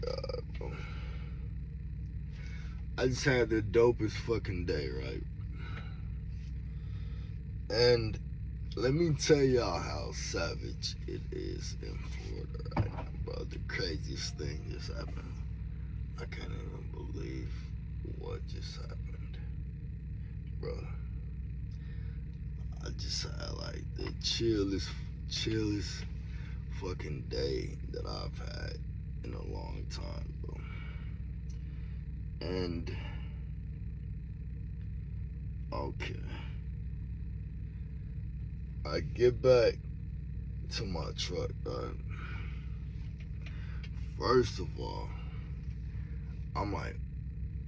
God, bro. I just had the dopest fucking day, right? And let me tell y'all how savage it is in Florida right now, bro. The craziest thing just happened. I can't even believe what just happened, bro. I just had like the chillest fucking day that I've had in a long time, bro. And okay, I get back to my truck, right? First of all, I'm like,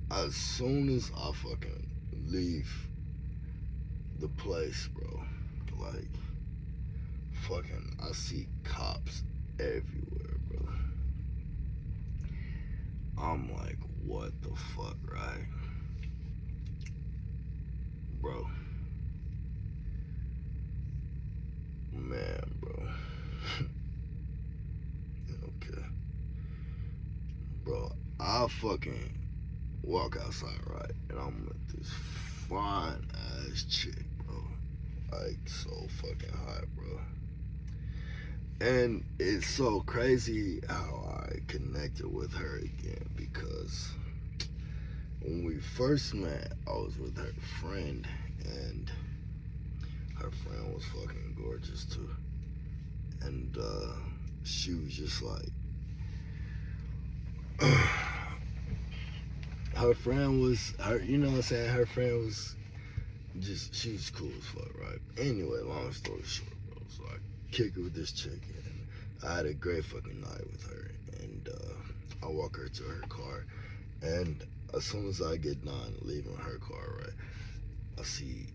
as soon as I fucking leave the place, bro, like, fucking, I see cops everywhere, bro. I'm like, what the fuck, right? Bro. Man, bro. Okay. Bro, I fucking walk outside, right? And I'm with this fine ass chick, bro. Like, so fucking hot, bro. And it's so crazy how I connected with her again because when we first met, I was with her friend, and her friend was fucking gorgeous too. And she was just like, her friend was, you know what I'm saying? Her friend was just, she was cool as fuck, right? Anyway, long story short, bro, so I kick it with this chick, and I had a great fucking night with her, and I walk her to her car, and as soon as I get done leaving her car, right, I see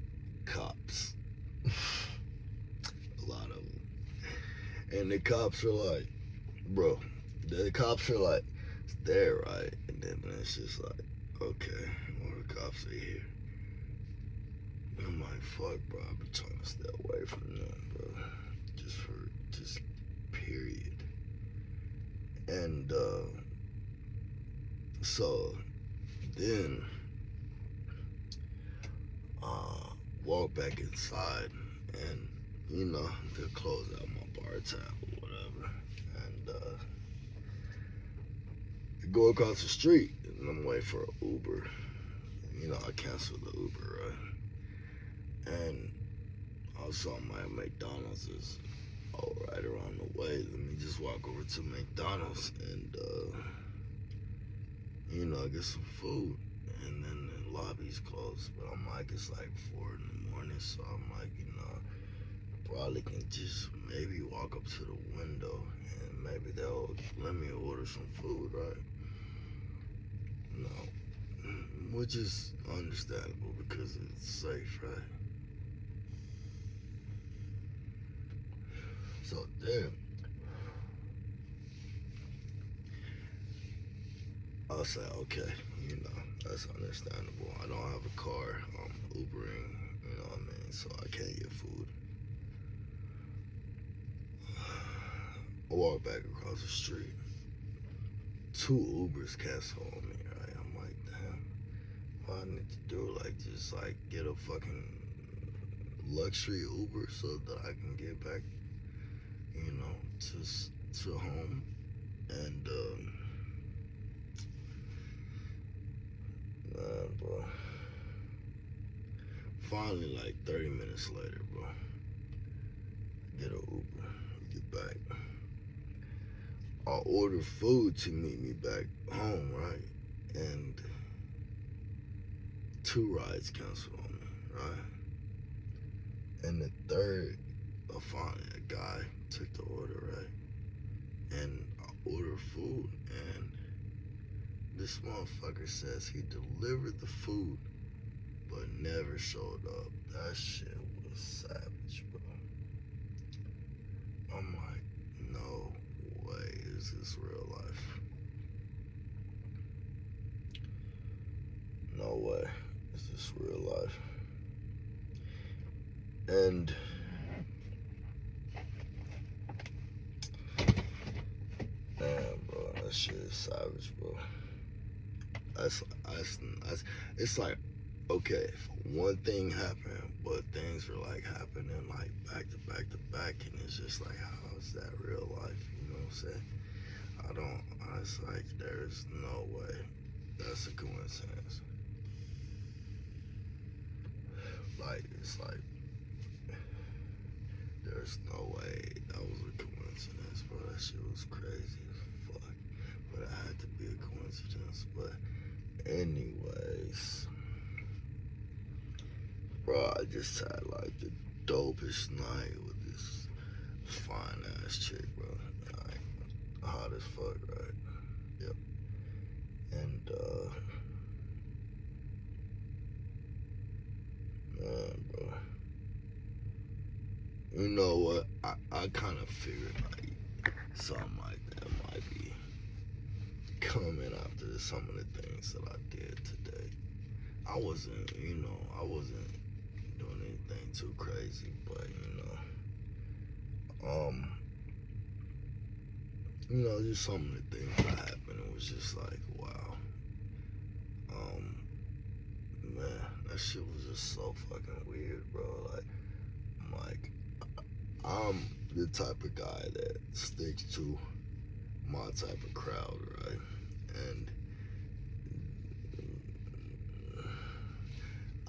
cops. A lot of them. And the cops are like, bro, the cops are like, there, right? And then it's just like, okay, more cops are here. And I'm like, fuck, bro, I've been trying to stay away from them, bro. Just period. And so then walk back inside, and you know, they'll close out my bar tab or whatever. And go across the street, and I'm waiting for an Uber. You know, I canceled the Uber, right? And I saw my McDonald's is all right around the way. Let me just walk over to McDonald's and, you know, get some food. And then the lobby's closed, but I'm like, it's like 4 in the morning, so I'm like, you know, probably can just maybe walk up to the window and maybe they'll let me order some food, right? No, which is understandable because it's safe, right? So then I'll say, okay, you know, that's understandable. I don't have a car. I'm Ubering, you know what I mean? So I can't get food. I walk back across the street. 2 Ubers cancel on me, right? I'm like, damn, all I need to do, like, just, like, get a fucking luxury Uber so that I can get back, you know, to home. And, man, bro. Finally, like 30 minutes later, bro, get an Uber, get back. I order food to meet me back home, right? And 2 rides canceled on me, right? And the third, finally, a guy took the order, right? And I ordered food, and this motherfucker says he delivered the food, but never showed up. That shit was savage, bro. I'm like, no way is this real life. No way is this real life. And man, bro, that shit is savage, bro. That's it's like, okay, if one thing happened, but things were like happening like back to back to back, and it's just like, how is that real life? You know what I'm saying? It's like, there's no way that's a coincidence. Like, it's like, there's no way that was a coincidence, bro. That shit was crazy as fuck. But it had to be a coincidence. But anyways, bro, I just had like the dopest night with this fine ass chick, bro. Like, hot as fuck, right? Yep. And man, bro, you know what? I kind of figured like something like that might be coming after some of the things that I did today. I wasn't doing anything too crazy, but just some of the things that happened. It was just like, wow, man, that shit was just so fucking weird, bro. Like, I'm the type of guy that sticks to my type of crowd, right? And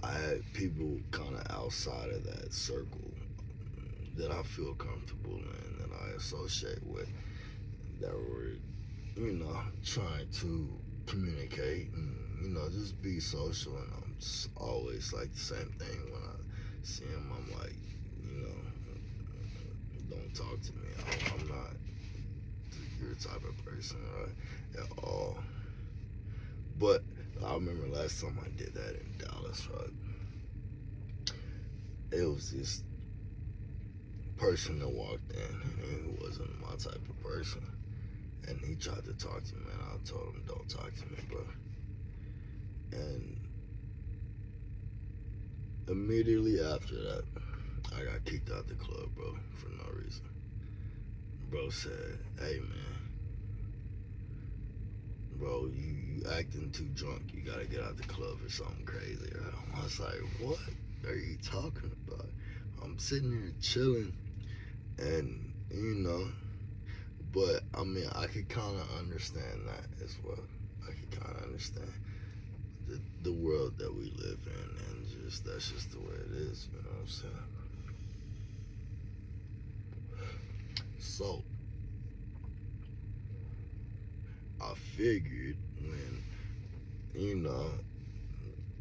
I had people kind of outside of that circle that I feel comfortable in, that I associate with, that were, trying to communicate and, just be social. And I'm just always like the same thing when I see them. I'm like, don't talk to me. I'm not your type of person, right? At all. But I remember last time I did that in Dallas, right? It was this person that walked in, and he wasn't my type of person. And he tried to talk to me, and I told him, don't talk to me, bro. And immediately after that, I got kicked out the club, bro, for no reason. Bro said, hey, man, bro, you acting too drunk. You gotta get out the club or something crazy. Right? I was like, what are you talking about? I'm sitting here chilling, and, but, I mean, I could kind of understand that as well. I could kind of understand the world that we live in, and that's just the way it is, you know what I'm saying? So, I figured when,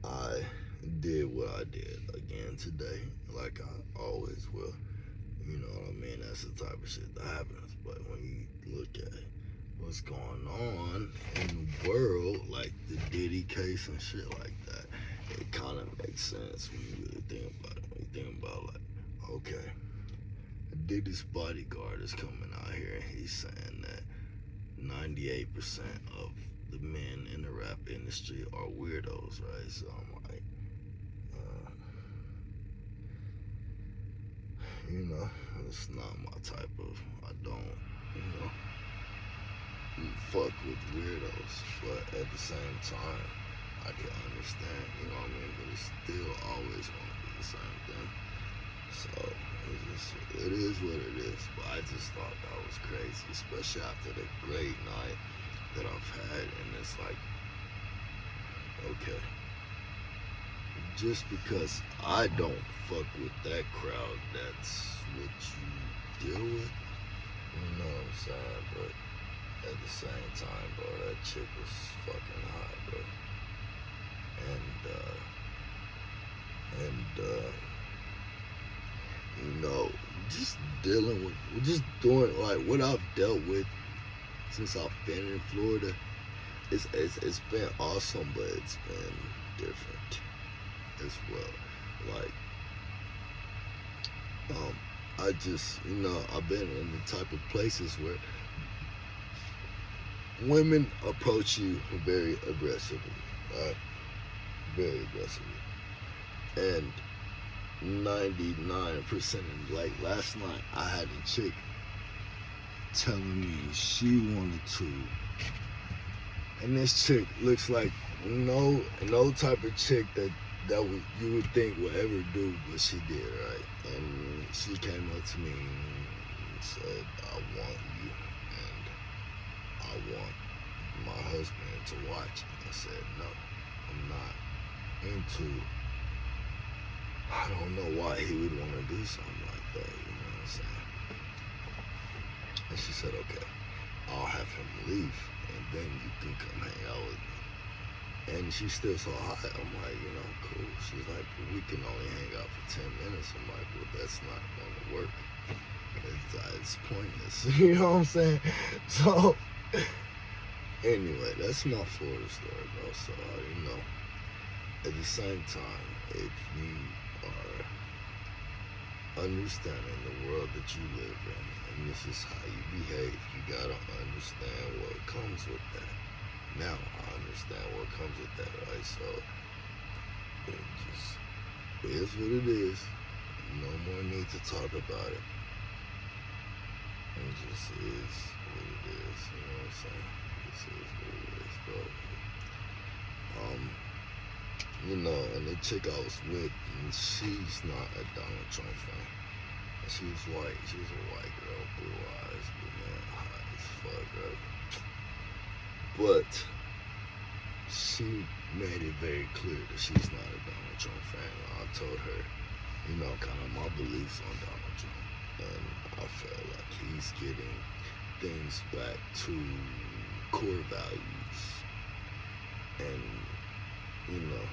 I did what I did again today, like I always will, you know what I mean? That's the type of shit that happens. But when you look at what's going on in the world, like the Diddy case and shit like that, it kind of makes sense when you really think about it. When you think about, like, okay, Diddy's bodyguard is coming out here and he's saying that 98% of the men in the rap industry are weirdos, right? So I'm like, it's not my type of, I don't, fuck with weirdos, but at the same time, I can understand, you know what I mean? But it's still always gonna be the same thing. So it is what it is. But I just thought that was crazy, especially after the great night that I've had. And it's like, okay, just because I don't fuck with that crowd, that's what you deal with. You know what I'm saying? But at the same time, bro, that chick was fucking hot, bro. Just dealing with, just doing like what I've dealt with since I've been in Florida. It's been awesome, but it's been different as well. Like, I just, I've been in the type of places where women approach you very aggressively, right? Very aggressively. And 99%, like last night, I had a chick telling me she wanted to And this chick looks like no type of chick that you would think would ever do what she did, right? And she came up to me and said, "I want you, and I want my husband to watch." And I said, "No, I'm not into. I don't know why he would want to do something like that. You know what I'm saying?" And she said, "Okay, I'll have him leave, and then you can come hang out with me." And she's still so hot. I'm like, cool. She's like, "But we can only hang out for 10 minutes. I'm like, "Well, that's not going to work. It's pointless." You know what I'm saying? So, anyway, that's my Florida story, bro. So, at the same time, if you are understanding the world that you live in, and this is how you behave, you gotta understand what comes with that. Now I understand what comes with that, right? So it just is what it is. No more need to talk about it. It just is what it is. You know what I'm saying? This is what it is, bro. And the chick I was with, and she's not a Donald Trump fan. She's white. She's a white girl, blue eyes, but man, hot as fuck, right? But she made it very clear that she's not a Donald Trump fan. I told her, kind of my beliefs on Donald Trump. And I feel like he's getting things back to core values. And,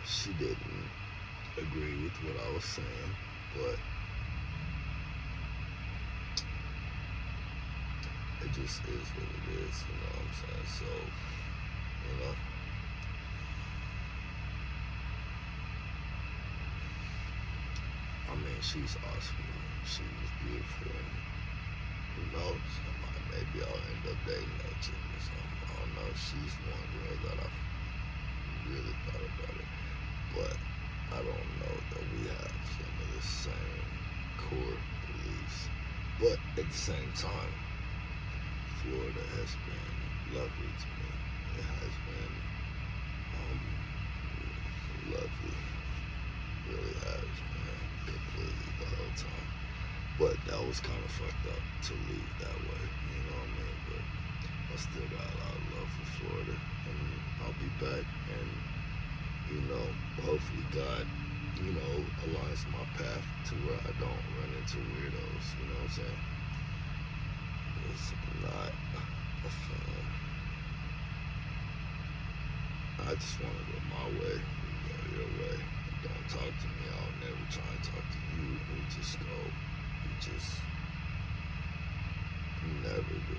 she didn't agree with what I was saying, but it just is what it is, you know what I'm saying? So, she's awesome. She's beautiful. And who knows? Maybe I'll end up dating that chick or something. I don't know. She's one girl that I've really thought about it. But I don't know that we have some of the same core beliefs. But at the same time, Florida has been lovely to me. It has been lovely. Really has, man. Completely the whole time. But that was kind of fucked up to leave that way. You know what I mean? But I still got a lot of love for Florida. And I'll be back. And, hopefully God, aligns my path to where I don't run into weirdos. You know what I'm saying? It's not a fan. I just want to go my way. You go your way. Don't talk to me. I'll never try and talk to you. We just go. We just never do.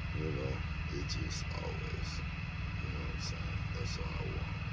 It just always. You know what I'm saying? That's all I want.